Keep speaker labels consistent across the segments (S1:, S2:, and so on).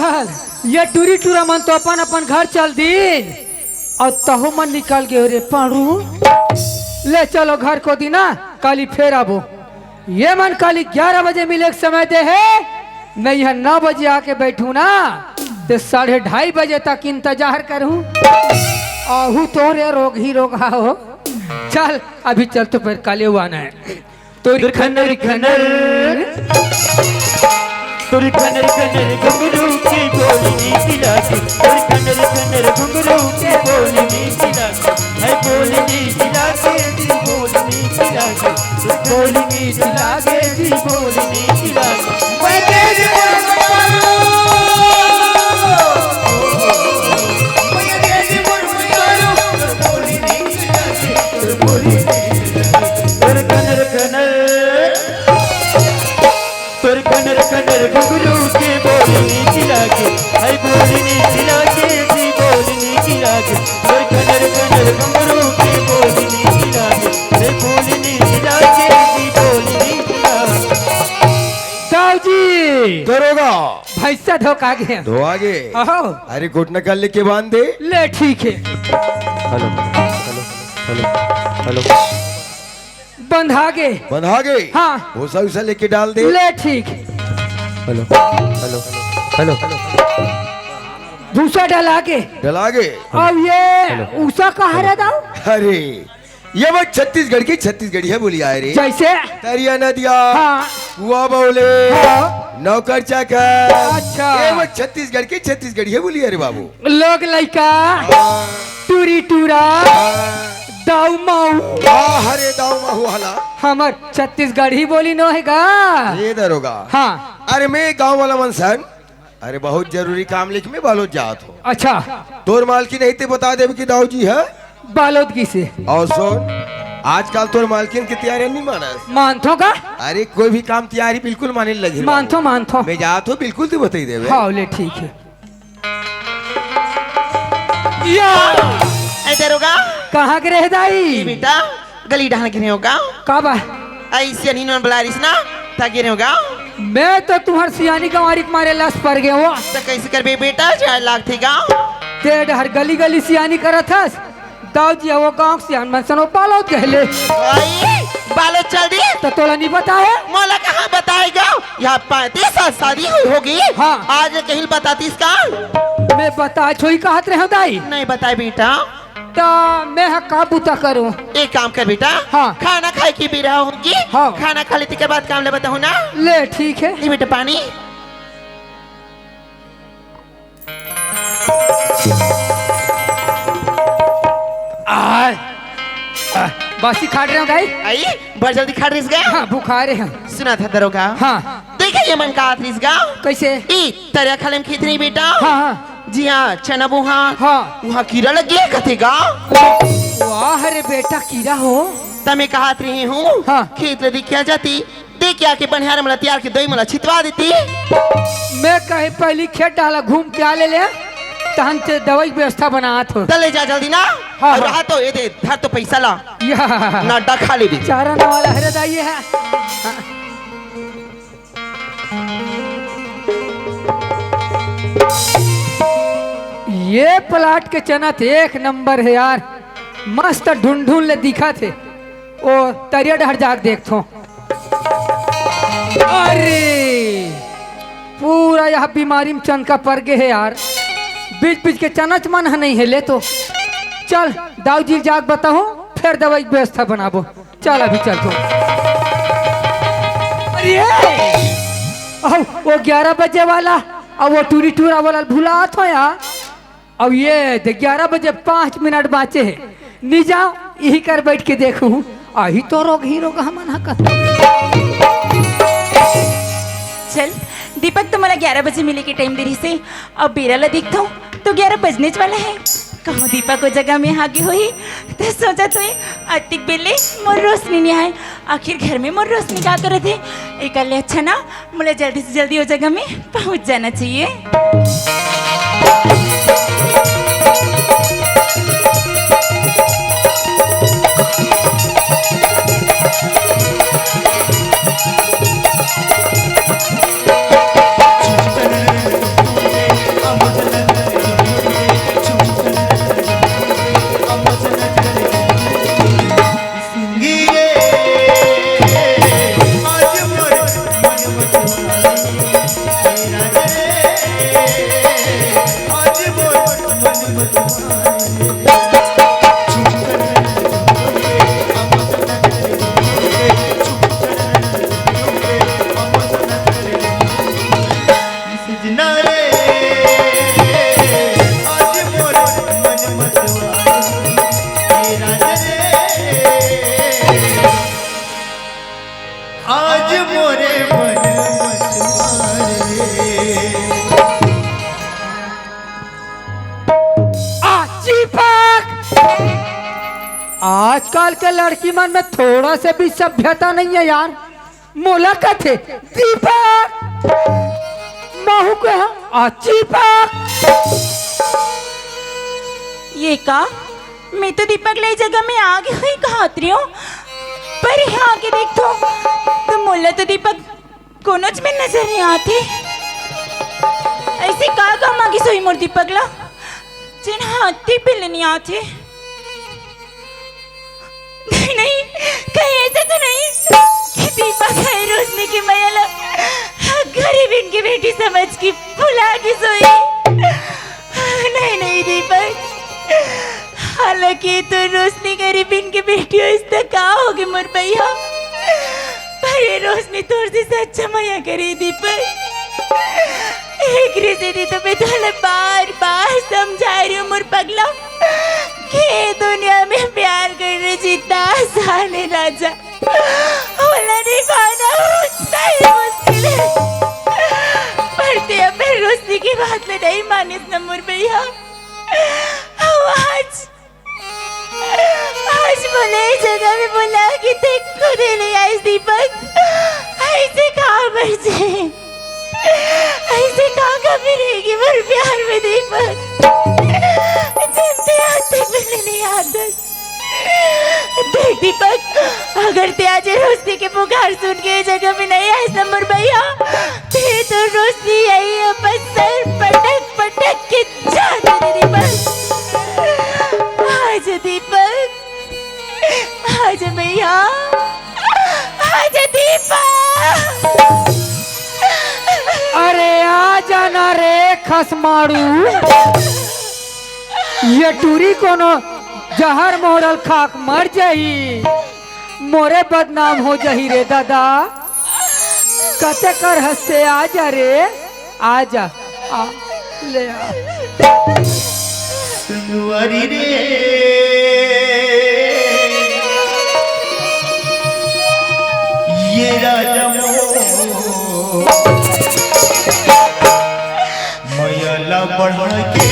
S1: चल ये टूरी टूरा मन तो अपन अपन घर चल दिन और तहु मन निकल गए रे पारू। ले चलो घर को दी ना, काली फेर आबो। ये मन काली 11 बजे मिले समय दे है, मैं यहाँ 9 बजे आके बैठू ना तो 2:30 बजे तक इंतजार करूँ। आहू तो रे रोग ही रोग हो। चल अभी चल तो फिर काले हुआ आना है। तो खनर खनर
S2: तुरी खनर खनर घुंघरू की बोली नीची लागे, तुरी खनर खनर घुंघरू की बोली नीची लागे, है बोली नीची लागे जी बोली नीची लागे, बोली नीची लागे जी बोली नीची लागे। मैं तेरे घुंघरू की बोली नीची लागे, है बोली नीची लागे जी बोली नीची लागे, और कनर कनर घुंघरू की बोली नीची लागे, है बोली नीची लागे जी बोली नीची लागे।
S1: साहू जी
S3: दरोगा
S1: भैंसा धोखा गया
S3: धो आगे। अरे घुटना कर लेके बांध दे।
S1: ले ठीक है।
S2: हेलो हेलो हेलो हेलो
S1: बंधा गे
S3: बंधा गए।
S1: हाँ
S3: भूसा उसा लेके डाल दे।
S1: ले ठीक।
S2: हेलो हेलो हेलो
S1: भूसा डला के
S3: डला गए।
S1: अब ये उषा कहा रहा था।
S3: अरे ये वो छत्तीसगढ़ की छत्तीसगढ़ी है बोली आए रे।
S1: जैसे
S3: तरिया नदिया
S1: हाँ
S3: कुआ बोले
S1: हाँ।
S3: नौकर चाकर।
S1: अच्छा।
S3: ये वो छत्तीसगढ़ की छत्तीसगढ़ी है बोली अरे बाबू।
S1: लोग लइका टूरी टूरा दाऊ माऊ
S3: हरे दाऊ माहू हला
S1: हमर छत्तीसगढ़ ही बोली नो हैगा।
S3: ये दरोगा
S1: हाँ
S3: अरे मैं गांव वाला मनसन। अरे बहुत जरूरी काम लिख में बालोद जात हो।
S1: अच्छा
S3: तोर मालकिन ऐते बता देव कि दाऊ जी है।
S1: बालोदगी से
S3: और सुन आजकल तोर मालकिन की तैयारी नहीं मानस।
S1: मानथो का
S3: अरे कोई भी काम तैयारी बिल्कुल माने लगी।
S1: मानथो मानथो
S3: मैं जात हो बिल्कुल तू बताई देवे।
S1: हाँ ले ठीक है।
S4: दरोगा
S1: कहाँ के रह दाई
S4: बेटा गली ढाल गिरे होगा
S1: का बा
S4: ऐसे नहीं नॉन बुला रही ना ता गिरे होगा।
S1: मैं तो तुम्हार सियानी कमारी के मारे लस पर गए हो।
S4: तो कैसे कर बे बेटा 4 लाख थे गाँव
S1: तेरे हर गली गली सियानी करत हस। दाऊ जी वो गाँव सियान मनसन पालो कहले
S4: बालो चल दी
S1: तो तोला नहीं पता है।
S4: मोला कहाँ बताएगा यहाँ 35 साल शादी हुई होगी।
S1: हाँ।
S4: आज कहीं बताती इसका
S1: मैं बता छोई कहत रहे दाई
S4: नहीं बताए बेटा।
S1: तो मैं का बुता करूं।
S4: एक काम कर बेटा
S1: हाँ।
S4: खाना खाए की भी रहा होगी।
S1: हाँ।
S4: खाना खा लेने के बाद काम ले बताऊँ ना।
S1: ले ठीक है।
S4: ये बेटा पानी
S1: बासी खाट रहे हो गाई।
S4: आई बहुत जल्दी खा रही गया।
S1: हाँ बुखारे हैं।
S4: सुना था दरोगा
S1: हाँ
S4: देखा ये मन का आतरीस गाँव
S1: कैसे
S4: ई तरह खलम खेत नहीं बेटा।
S1: हाँ हाँ
S4: जी हाँ चना बुहा
S1: हाँ
S4: वहाँ कीड़ा लग गया कथे गाँव।
S1: वाह अरे बेटा कीड़ा हो।
S4: तमे कहा रही हूँ
S1: हाँ।
S4: खेत लदी क्या जाती देख के आके बनिहार मला तैयार के दही मला छितवा देती।
S1: मैं कहीं पहली खेत डाला घूम के आ ले तहन से दवाई व्यवस्था बनात हो।
S4: चले जा जल्दी ना।
S1: हाँ,
S4: और
S1: हाँ।
S4: रहा तो ये दे धर तो पैसा ला
S1: या
S4: ना डा खा ले भी।
S1: चारा ना वाला हरे दाइए है। ये प्लाट के चना थे 1 नंबर है यार। मस्त ढूंढ ले दिखा थे ओ तरिया डहर जाग देखो। अरे पूरा यहाँ बीमारी में चनका पड़ गए है यार। बीच बीच के चनच मन नहीं है ले तो चल दाऊ जी जाग बताओ फिर दवाई व्यवस्था बनाबो। चल अभी चल तो। अरे वो 11 बजे वाला अब वो टूरी टूरा वाला भूला हो यार। अब ये 11 बजे 5 मिनट बाचे है नहीं जाओ यही कर बैठ के देखू आही तो रोग ही रोग हम
S5: चल दीपक तो मला 11 बजे मिले के टाइम दे रही से अब बेराला देखता हूँ तो 11 बजने वाला है। कहूँ दीपक को जगह में आगे हुई तो सोचा तो अतिक बेले मोर रोशनी नहीं आए आखिर घर में मोर रोशनी क्या करे थे। एक अच्छा ना मुझे जल्दी से जल्दी वो जगह में पहुँच जाना चाहिए।
S1: आजकल के लड़की मन में थोड़ा से भी सभ्यता नहीं है यार। मोला कथे दीपक महू के चीपक।
S5: ये का मैं तो दीपक ले जगह में आ गई हुई खातरी हूँ, पर यहाँ आके देख तो मोला तो दीपक कोनोच में नजर नहीं आते। ऐसे का काम आगे सोई मोर दीपक ला जिन हाथी पिल नहीं आते। नहीं नहीं कहीं ऐसा तो नहीं कि दीपक है रोशनी की मैया गरीब इनकी बेटी समझ की भुला के सोई। नहीं नहीं दीपक, हालांकि तो रोशनी गरीब इनकी बेटी हो, इस तक का होगी मोर भैया, पर ये रोशनी तोर से सच्चा मैया करे दीपक। एक रीति तो मैं तुम्हें बार बार समझा रही हूँ मोर पगला कि दुनिया में प्यार करने जितना आसान है राजा होला नहीं पाना उतना ही मुश्किल है। पढ़ते अब मैं रोशनी की बात में नहीं माने न मोर भैया। आज बोले इस जगह में बोला कि देख खुद नहीं आई दीपक, ऐसे कहाँ बचे, ऐसे कहाँ कभी रहेगी मोर प्यार में दीपक। जिनते आते मिलने नहीं आदत। देख दीपक, अगर ते आज रोशनी के पुकार सुन के जगह में नहीं आए नंबर भैया, ते तो रोशनी यही अपन सर पटक पटक के जाने दे दीपक। आज दीपक, आज भैया, आज दीपक।
S1: अरे आ जाना रे खसमारू, ये टूरी कोनो जहर मोरल खाक मर जाही, मोरे बदनाम हो जाही रे दादा। कते कर हंसते आ जा रे, आ जा आ, ले आ।
S2: सुनुआरी रे ये राजा मयला बढ़ के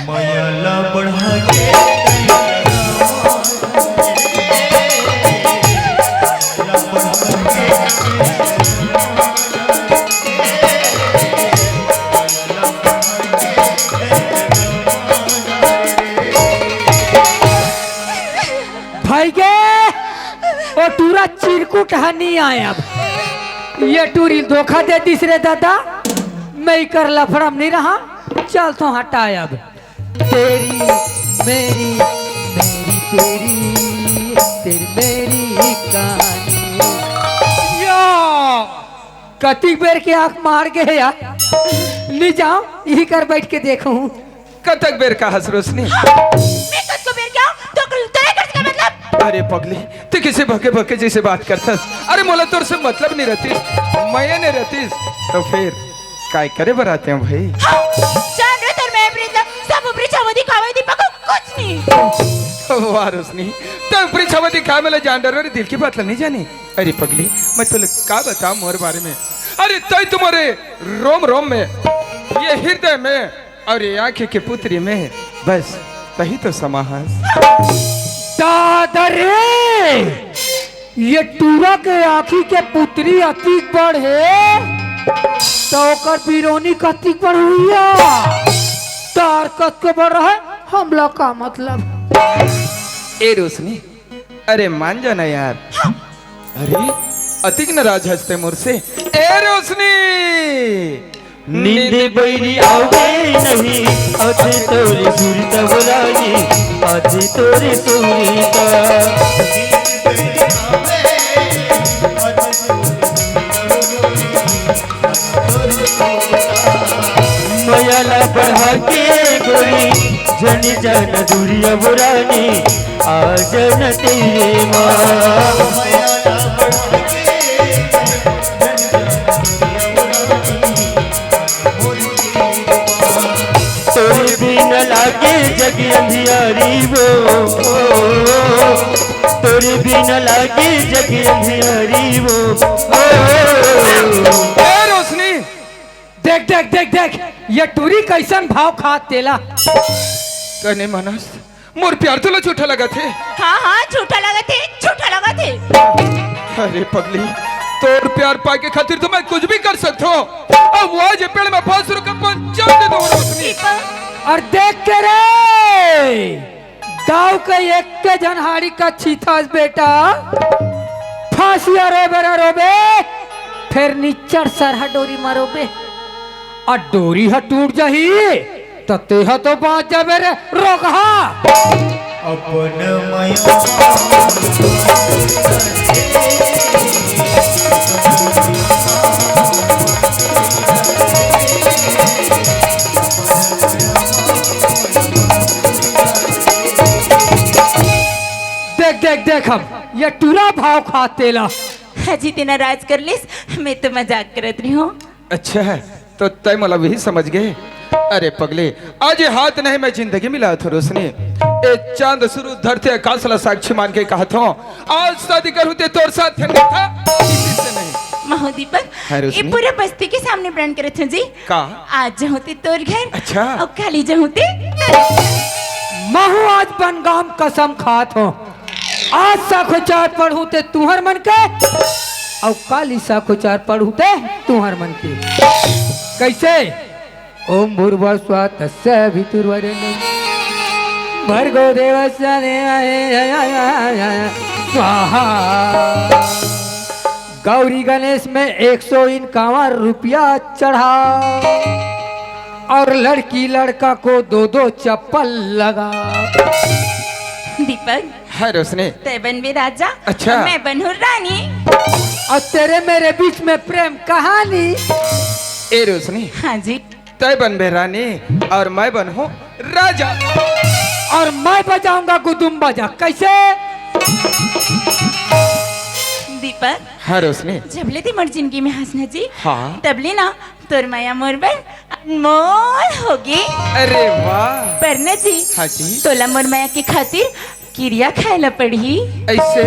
S2: मयला बढ़ा के
S1: भाई गे ओ टूरा चिरकुट नहीं आया। अब ये टूरी धोखा दे तीसरे दादा, मैं कर लफड़म नहीं रहा, चल तो हटा अब। तेरी मेरी मेरी तेरी तेरी मेरी कहानी यो कति बेर के आंख मार के या नहीं जाओ यही कर बैठ के देखूं
S6: कतक बेर का हंस रोशनी।
S5: मैं कत को बेर क्या तो तेरे कर का मतलब।
S6: अरे पगली तू किसे भके भके जैसे बात करता। अरे मोला तोर से मतलब नहीं रहती, मैं नहीं रहती तो फिर काय करे बराते हैं भाई।
S5: जान रे तेरे में प्रीत सब ऊपरी छवदी खावे दीपक कुछ नहीं।
S6: वाह रोशनी तो ऊपरी छवदी खा मेला जान डर रे, दिल की बात नहीं जानी। अरे पगली मैं तुझे का बताऊं मोर बारे में। अरे तय तुम्हारे रोम रोम में, ये हृदय में और ये आंखें के पुत्री में, बस तही तो समाहस।
S1: दादा रे ये टूरा के आँखी के पुत्री अति बड़ है तो ओकर बिरोनी कति बड़ हुई तार कत के बड़ रहा है हमला का मतलब।
S6: ए रोशनी अरे मान जाना यार। अरे अतिक नाराज हंसते मोर से। ए रोशनी
S2: नींद बैरी आवे नहीं आज तोरे सुरता बुलानी, आज तोरे सुरता मयाला बढ़ा के गोरी जन जन दूरिया बुरानी आ जन तेरे माँ। तोरे बिना जग अंधियारी वो, तोरे बिना लागे जग अंधियारी वो।
S6: ए रोशनी,
S1: देख देख देख देख ये टूरी कैसन भाव खा तेला।
S6: कहने मानस मोर प्यार तो झूठा लगा थे।
S5: हाँ हाँ झूठा लगा थे, झूठा लगा थे।
S6: अरे पगली, तोर प्यार पाए के खातिर तो मैं कुछ भी कर सकता हूँ। अब वो आज पेड़ में फांस रुका पंचायत दे दो रोशनी।
S5: दीपक
S1: और देख के रे दाव के एक के जनहारी का छीथास बेटा फांसिया रोबे रे रोबे, फिर निच्चर सरहा डोरी मारोबे और डोरी हा टूट जाही तो तेहा तो बाँच जाबे रे रोकहा।
S2: अपन
S1: देख देख देख हम ये टूरा भाव खातेला।
S5: अजी तेना राज कर लिस, मैं तो मजाक करत रही हूँ।
S6: अच्छा है तो तय मला भी समझ गए। अरे पगले, आज ये हाथ नहीं मैं जिंदगी मिला था रोशनी। ए चांद शुरू धरते आकाशला साक्षी मान के कहा था आज शादी कर होते तोर साथ था किसी से नहीं।
S5: महो दीपक,
S6: हाँ,
S5: ये
S6: रोशनी।
S5: पूरा बस्ती के सामने प्रण करत हूँ जी।
S6: का?
S5: आज जहोते तोर घर,
S6: अच्छा।
S5: और खाली जहोते
S1: महू आज बनगाम कसम खात हो आज साखो चार पढ़ू ते तुहर मन के और काली साखो चार पढ़ू ते तुहर मन के। कैसे? ओम भूर्भुवः स्वः तस्य वितुर्वरेण्यं भर्गो देवस्य धीमहि स्वाहा। गौरी गणेश में 151 रुपया चढ़ा और लड़की लड़का को 2-2 चप्पल लगा।
S5: दीपक,
S6: है रोशनी।
S5: तय बन भी राजा,
S6: अच्छा।
S5: और मैं बनूं रानी।
S1: और तेरे मेरे बीच में प्रेम कहानी।
S6: ए रोशनी,
S5: हाँ जी।
S6: तय बन बे रानी और मैं बनूं राजा।
S1: और मैं बजाऊंगा गुदुम बाजा। कैसे?
S5: दीपक,
S6: हाँ रोशनी।
S5: जबले ती मोर जिंदगी में हंसना जी,
S6: हाँ।
S5: तबले ना तोर माया मोर पर अनमोल होगी।
S6: अरे वाह।
S5: पर न जी,
S6: हाँ जी।
S5: तोला मोर माया की खातिर किरिया खाएला पड़ी।
S6: ऐसे?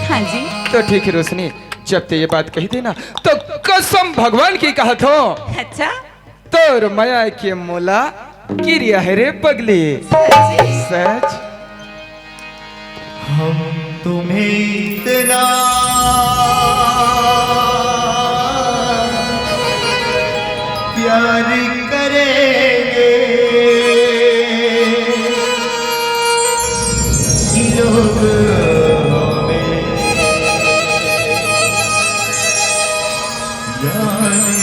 S5: हाँ जी।
S6: तो ठीक है रोशनी, जब ते ये बात कही थी ना तो कसम भगवान की कहा था
S5: अच्छा।
S6: तोर माया के मोला किरिया है रे पगली। सच?
S2: हम तुम्हें इतना प्यार करेंगे कि लोग हमें जाने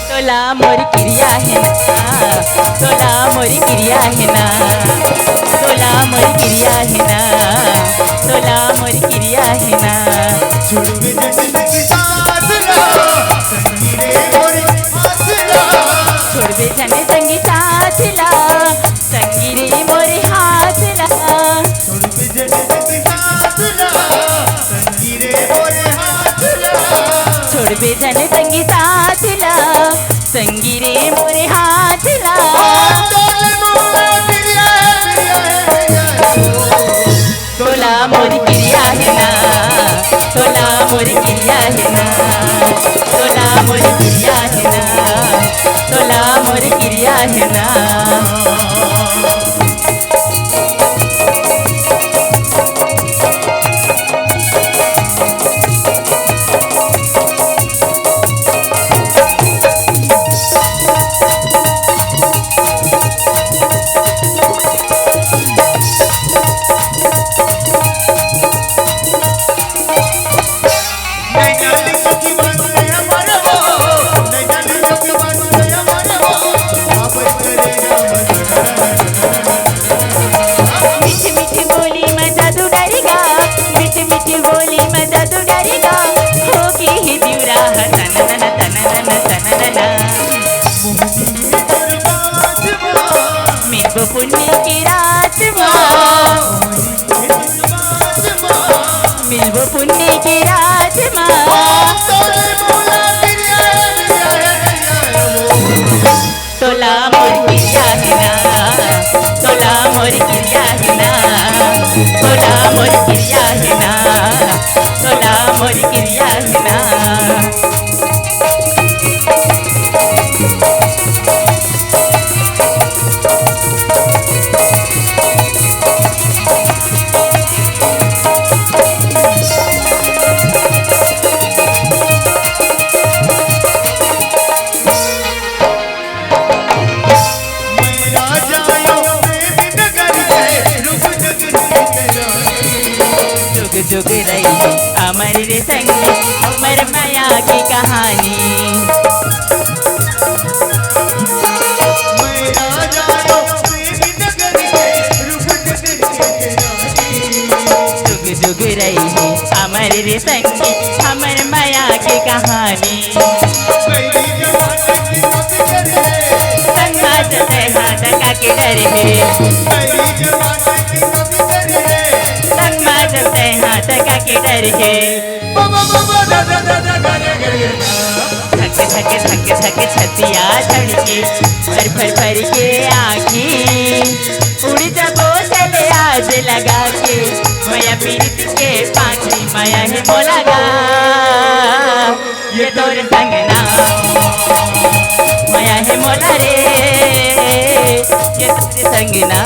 S5: तोला मोर क्रिया है ना, तोला मोर क्रिया है ना, तोला मोर क्रिया है ना, तोला मोर क्रिया है ना।
S2: छुड़वे जिंदगी साथ ला संगीरे मोरी हाथ ला,
S5: छोड़बे जने संगी साथ ला, संगीरे मोरे हाथ ला।
S2: छुड़वे जिंदगी साथ ला संगीरे मोरे हाथ ला,
S5: छोड़बे जने संगी साथ ला, संगीरे मोरे हाथ ला। तोला मोर क्रिया है ना, तोला मोर क्रिया है ना, क्रिया है ना, तोला मोर क्रिया है ना। मीठी मीठी बोली में जादू डरेगा, मीठी मीठी बोली में जादू डरेगा, होगी ही दिवरा तननन तननन तननन। मिलबो पुण्य की रात माँ, मिलबो पुण्य की रात माँ, तोला मोर क्रिया है ना, तोला मोर क्रिया है ना, तोला मोर क्रिया है ना, तोला मोर क्रिया है ना। जुग जुग रही अमर रे संग अमर माया की कहानी। जुग जुग रही अमर रे संग अमर माया की कहानी। संगा चलते हाथ का के डर है, संगा चलते हाथ का के डर है। थक थक थक थक छतिया धड़के भर भर भर के आँखी उड़ जबो चले आज लगा के माया पीरित के पाखी माया है मोलगा ये तोर संग ना माया है मोला रे ये तोर संग ना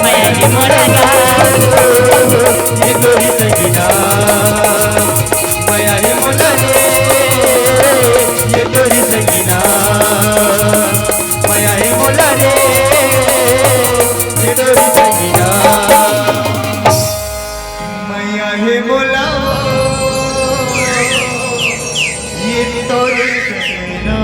S5: माया है मोलगा
S2: ये तोरी संगीना माया है मोला रे ये तोरी संगीना माया है मोला रे ये तोरी संगीना माया है मोला ये तोरी संगीना।